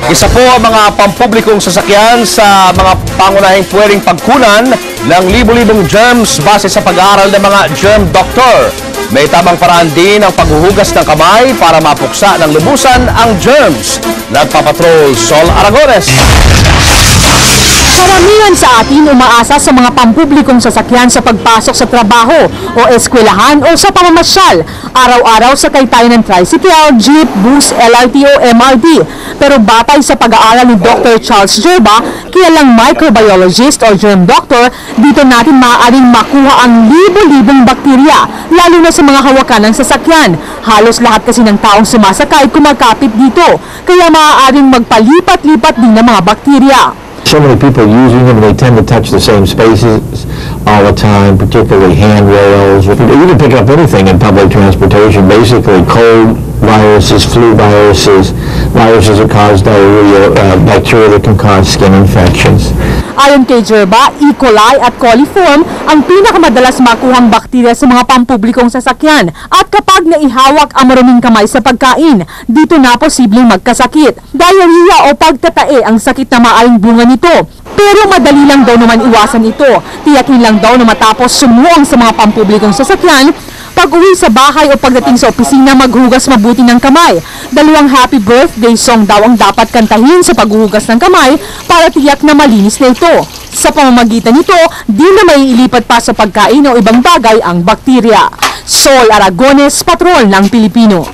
Isa po ang mga pampublikong sasakyan sa mga pangunahing pwedeng pagkunan ng libu-libong germs base sa pag-aaral ng mga germ doctor. May tamang paraan din ang paghuhugas ng kamay para mapuksa ng lubusan ang germs. Nagpapatrol Sol Aragones. Karamihan sa atin umaasa sa mga pampublikong sasakyan sa pagpasok sa trabaho o eskwelahan o sa pamamasyal. Araw-araw sakay tayo ng tricycle, jeep, bus, LRT o MRT. Pero batay sa pag-aaral ni Dr. Charles Gerba, kilalang microbiologist o germ doctor, dito natin maaaring makuha ang libo-libong bakterya, lalo na sa mga hawakan ng sasakyan. Halos lahat kasi ng taong sumasakay kumakapit dito, kaya maaaring magpalipat-lipat din ng mga bakterya. So many people using them, they tend to touch the same spaces all the time, particularly handrails. You can pick up anything in public transportation, basically cold viruses, flu viruses, viruses that cause diarrhea, bacteria that can cause skin infections. Ayon kay Gerba, E. coli at coliform ang pinakamadalas makuhang bakterya sa mga pampublikong sasakyan. At kapag naihawak ang maruming kamay sa pagkain, dito na posibleng magkasakit. Diarrhea o pagtatae ang sakit na maaaring bunga nito. Pero madali lang daw naman iwasan ito. Tiyakin lang daw na matapos sumuong sa mga pampublikong sasakyan, pag-uwi sa bahay o pagdating sa opisina, maghugas mabuti ng kamay. 2 happy birthday song daw ang dapat kantahin sa paghuhugas ng kamay para tiyak na malinis na ito. Sa pamamagitan nito, di na maiilipat pa sa pagkain o ibang bagay ang bakterya. Sol Aragones, Patrol ng Pilipino.